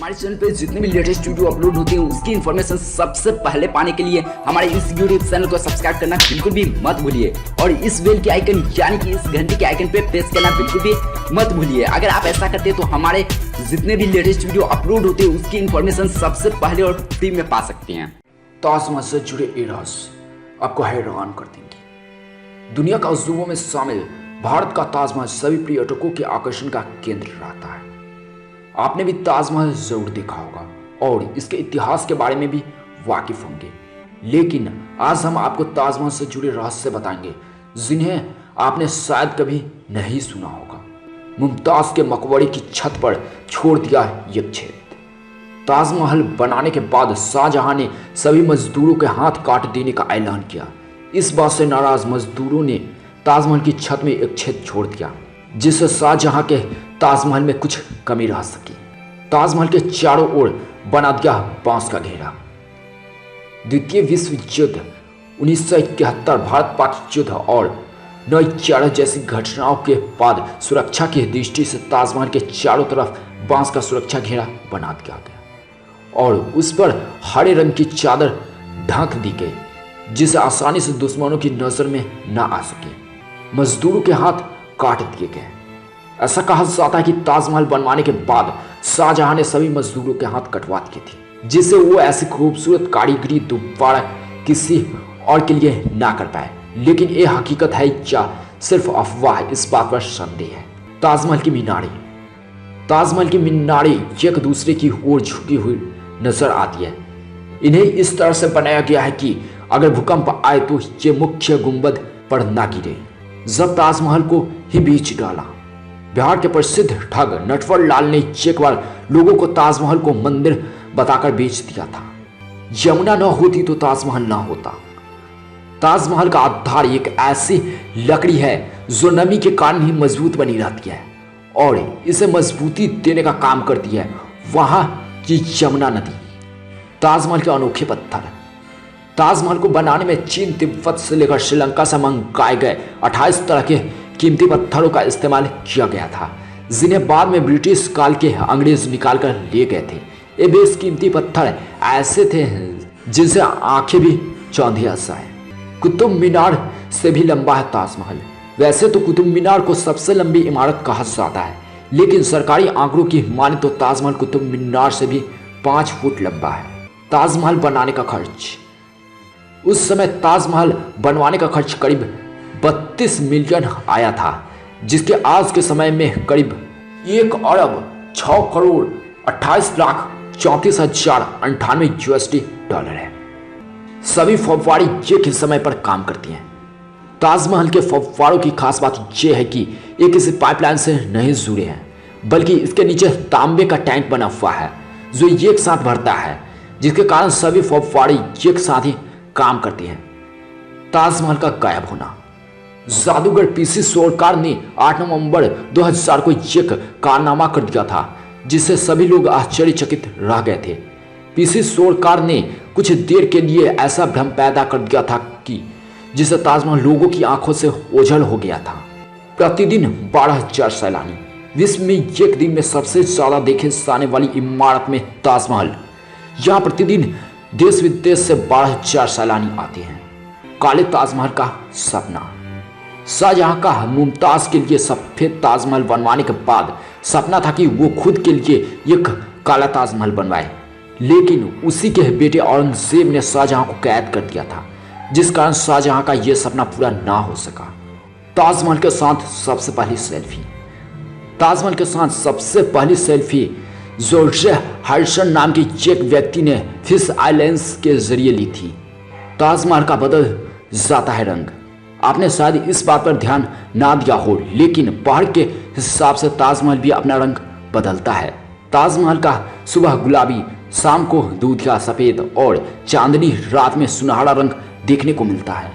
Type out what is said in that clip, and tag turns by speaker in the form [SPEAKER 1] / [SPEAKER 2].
[SPEAKER 1] हमारे चैनल पे जितने भी लेटेस्ट वीडियो अपलोड होते हैं उसकी इन्फॉर्मेशन सबसे पहले पाने के लिए हमारे इस यूट्यूब चैनल को सब्सक्राइब करना बिल्कुल भी मत भूलिए और इस बेल के आइकन यानी कि इस घंटे के आइकन पे प्रेस करना बिल्कुल भी मत भूलिए। अगर आप ऐसा करते हैं तो हमारे जितने भी लेटेस्ट वीडियो अपलोड होते हैं उसकी इन्फॉर्मेशन सबसे पहले और फ्री में पा सकते हैं।
[SPEAKER 2] ताजमहल से जुड़े ये राज आपको हैरान कर देंगे। दुनिया का अजूबों में शामिल भारत का ताजमहल सभी पर्यटकों के आकर्षण का केंद्र रहता है। आपने भी ताजमहल जरूर देखा होगा और इसके इतिहास के बारे में भी वाकिफ होंगे, लेकिन आज हम आपको ताजमहल से जुड़े रहस्य बताएंगे जिन्हें आपने शायद कभी नहीं सुना होगा। मुमताज के मकबरे की छत पर छोड़ दिया यह छेद। ताजमहल बनाने के बाद शाहजहां ने सभी मजदूरों के हाथ काट देने का ऐलान किया। इस बात से नाराज मजदूरों ने ताजमहल की छत में एक छेद छोड़ दिया जिससे शाहजहां के ताजमहल में कुछ कमी रह सकी। ताजमहल के चारों ओर बना दिया बांस का घेरा। द्वितीय विश्व युद्ध, 1971 भारत पाक युद्ध और 9/11 जैसी घटनाओं के बाद सुरक्षा की दृष्टि से ताजमहल के चारों तरफ बांस का सुरक्षा घेरा बना दिया गया और उस पर हरे रंग की चादर ढक दी गई जिसे आसानी से दुश्मनों की नजर में न आ सके। मजदूरों के हाथ काट दिए गए। ऐसा कहा जाता है कि ताजमहल बनवाने के बाद शाहजहां ने सभी मजदूरों के हाथ कटवा दिए थे जिससे वो ऐसी खूबसूरत कारीगरी दोबारा किसी और के लिए ना कर पाए, लेकिन ये हकीकत है या सिर्फ अफवाह, इस बात पर संदेह है। ताजमहल की मीनारें, ताजमहल की मीनारें एक दूसरे की ओर झुकी हुई नजर आती है। इन्हें इस तरह से बनाया गया है कि अगर भूकंप आए तो ये मुख्य गुंबद पर ना गिरे। जब ताजमहल को ही बीच डाला, बिहार के प्रसिद्ध ठग नटवर लाल ने एक बार लोगों को ताजमहल को मंदिर बताकर बेच दिया था। यमुना न होती तो ताजमहल ना होता। ताजमहल का आधार एक ऐसी लकड़ी है जो नमी के कारण ही मजबूत बनी रहती है और इसे मजबूती देने का काम करती है वहां की यमुना नदी। ताजमहल के अनोखे पत्थर, ताजमहल को बनाने में चीन, तिब्बत से लेकर श्रीलंका से मंगाए गए 28 तरह के कीमती पत्थरों का इस्तेमाल किया गया था जिन्हें बाद में ब्रिटिश काल के अंग्रेज निकाल कर ले गए थे। ये बेशकीमती पत्थर ऐसे थे जिनसे आंखें भी चौंधिया जाए। कुतुब मीनार से भी लंबा है ताजमहल। वैसे तो कुतुब मीनार को सबसे लंबी इमारत कहा जाता है, लेकिन सरकारी आंकड़ों की माने तो ताजमहल कुतुब मीनार से भी 5 फुट लंबा है। ताजमहल बनाने का खर्च, उस समय ताजमहल बनवाने का खर्च करीब 32 मिलियन आया था जिसके आज के समय में करीब 1 अरब 6 करोड़ 28 लाख 34,098 USD डॉलर है। सभी फव्वारे एक ही समय पर काम करती हैं। ताजमहल के फव्वारों की खास बात यह है कि ये किसी पाइपलाइन से नहीं जुड़े हैं, बल्कि इसके नीचे तांबे का टैंक बना हुआ है जो एक साथ भरता है, जिसके कारण सभी फव्वारे एक साथ ही काम करती हैं। ताजमहल का गायब होना, जादूगर पीसी सोरकार ने 8 नवंबर 2004 को एक कारनामा कर दिया था जिससे सभी लोग आश्चर्यचकित रह गए थे। पीसी सोरकार ने कुछ देर के लिए ऐसा भ्रम पैदा कर दिया था कि जिससे ताजमहल लोगों की आंखों से ओझल हो गया था। प्रतिदिन 12,000 सैलानी, विश्व में एक दिन में सबसे ज्यादा देखे जाने वाली इमारत में ताजमहल, यहाँ प्रतिदिन देश विदेश से 12,000 सैलानी आते हैं। काले ताजमहल का सपना, शाहजहां का मुमताज के लिए सफेद ताजमहल बनवाने के बाद सपना था कि वो खुद के लिए एक काला ताजमहल बनवाए, लेकिन उसी के बेटे औरंगजेब ने शाहजहां को कैद कर दिया था जिस कारण शाहजहां का यह सपना पूरा ना हो सका। ताजमहल के साथ सबसे पहली सेल्फी, ताजमहल के साथ सबसे पहली सेल्फी जॉर्ज हर्सन नाम के एक व्यक्ति ने फिश आइलैंड्स के जरिए ली थी। ताजमहल का बदल जाता है रंग। आपने शायद इस बात पर ध्यान ना दिया हो, लेकिन पहाड़ के हिसाब से ताजमहल भी अपना रंग बदलता है। ताजमहल का सुबह गुलाबी, शाम को दूधिया सफेद और चांदनी रात में सुनहरा रंग देखने को मिलता है।